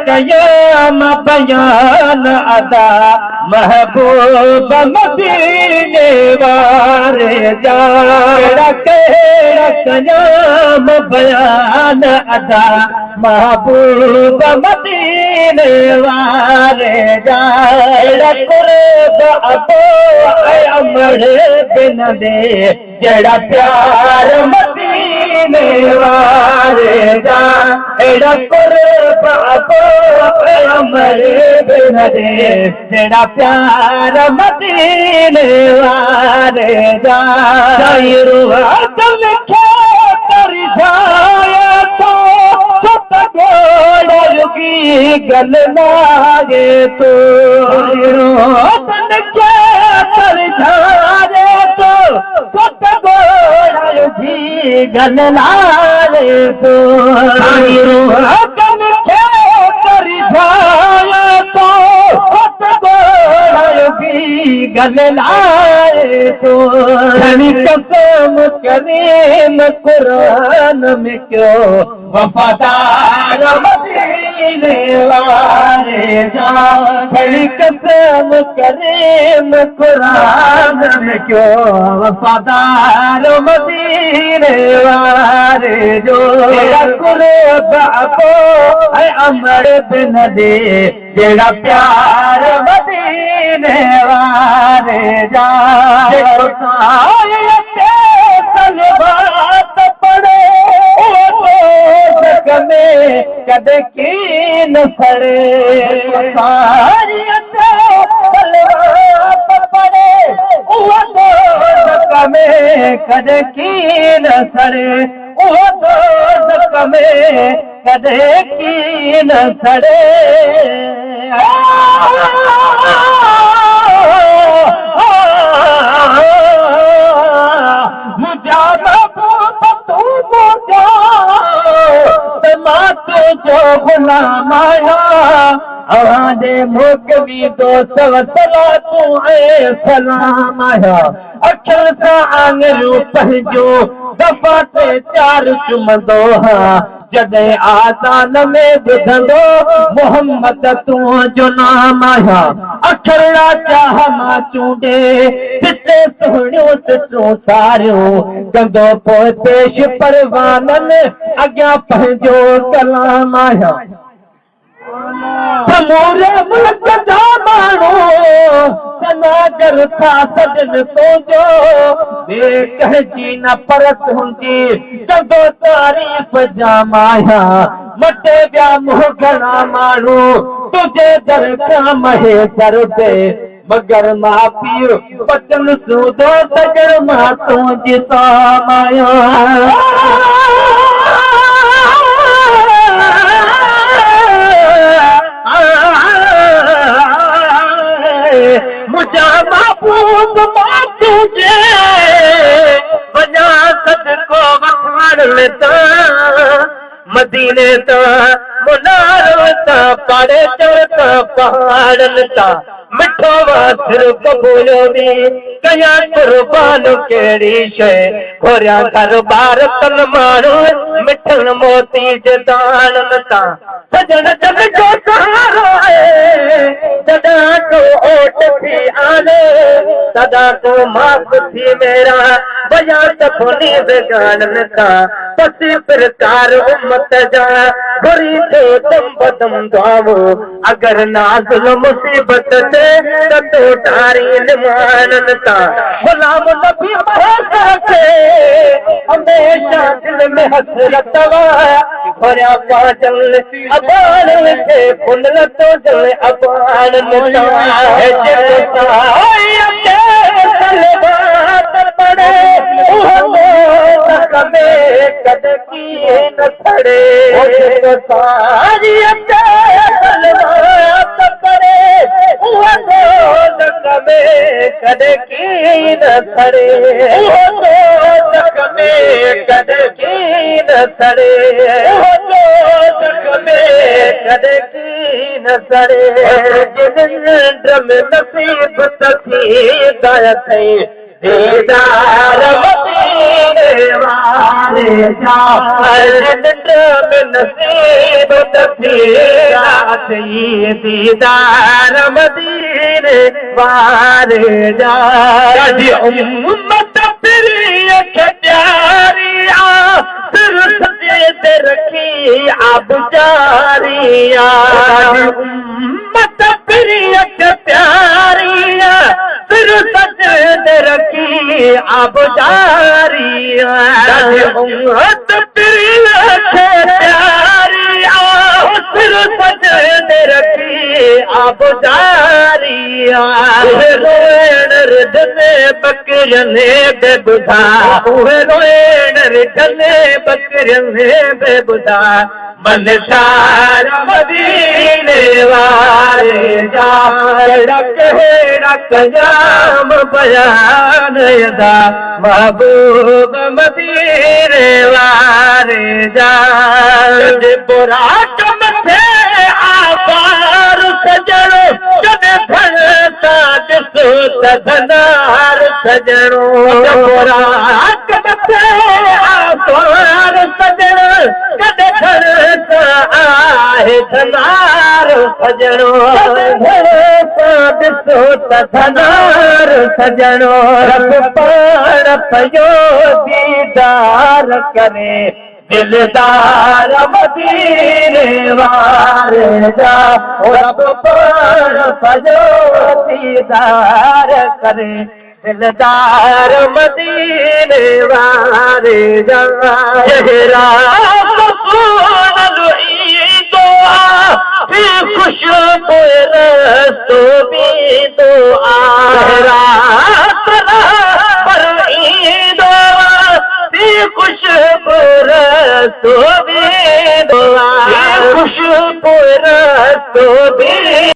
कयाम बयान अदा महबूब मदीने वारे जा कयाम बयान अदा महबूब मदीने वारे जा कुर्ब अबो अमर बिन दे जड़ा प्यार मदीने वारे जा एड़ा कुर्ब अबो अमर बिन दे जड़ा प्यार मदीने वारे जा कर जाया तो की गल लागे तो क्या कर जाए तो की गल लागे तो कर जाए तो की गल लाए तो कसम करीम कुरान में क्यों वफादार मदीने वाले जा कसम करीम कुरान में क्यों वफादार मदीने वाले जो कुर्ब अबो अमर बिन दे जेड़ा प्यार मदीने वाले जा बात पड़े में कदे की न सड़े पड़े में कदे की न सड़े वो दो में कदे की न सड़े जो गुलाम आया आवाज़े मुकवी दो सला तू सलाम आया अखर सां आंगरू पंहिंजो दफ़ा ते चार चुमंदो हाँ जॾहिं आज़ान में ॿुधंदो मोहम्मद तुंहिंजो नाम आया अखर राजा मां चूंडे सिटे सुहिणियूं सिटूं सारियूं कंदो पोइ पेश परवाननि अॻियां पंहिंजो कलाम आया समूरे मुल्क जा माण्हू सनागर था सजन तुंहिंजो कंहिंजी न परत हूंदी कंदो तारीफ़ जा माया मटे विया मुंहुं घणा माण्हू तुंहिंजे दर खां महे दर ते मगर मां पीउ बचन सूदो सजण मां तुंहिंजी सामाया मुझा महबूब मां तुझे वञा सदको वठण लेता मदीने ता मुनारो ता पाड़े चढ़ता पहाड़न ता मिठो वासर कबूलो भी कया कुर्बान केड़ी शे घोरिया घर बार तन मारो मिठन मोती जे दान ता सजन जन जो सहारो है सदा को ओट थी आने सदा को माफ थी मेरा बया तफनी बेगान था पसी प्रकार उम्मत जा बुरी तो तुम बदम दुआवो अगर नाजुल मुसीबत से तो तारी निमानन था गुलाम नबी के हमेशा दिल में हसरत भरिया पाचल अबान के पुनल तो जल अबान पड़े कद की न खड़े सारी करे कद की न खड़े कद की न खड़े कद की न सड़े जिन नसीब सखी दीदार मदीने वारे जा निंड में नसीब तफीरा थी दीदार मदीने वारे जा उम्मत फिरी अख प्यारिया सिर सजे ते रखी अब जारिया उम्मत फिरी अख प्यारिया सिर सजे ते रखी अब जारिया उम्मत फिरी अख प्यारिया सिर सजे ते रखी अब जारिया रोएण रिधने बकरियने बेबुधा रोएण रिधने बकरियने बेबुधा मन सारा मदीने वारे जा रख जाम बयान यदा महबूब मदीने वारे जा बुरा कम थे आसार सजणो जॾहिं धन सां ॾिसो त धनार सजणो बुरा कम थे आसार सजणो जॾहिं धन सां आहे धनार सजणो धन सां ॾिसो त धनार सजणो रब पाण पयो दीदार करे दिलदार मदीने वारे जा रब पाण पयो दीदार करे दिलदार मदीने वारे जा चेहरा ईंदो आहे खुशबू रस्तो बींदो आहे रात पर ईंदो खुशबू रस्तो बींदो आहे खुशबू रस्तो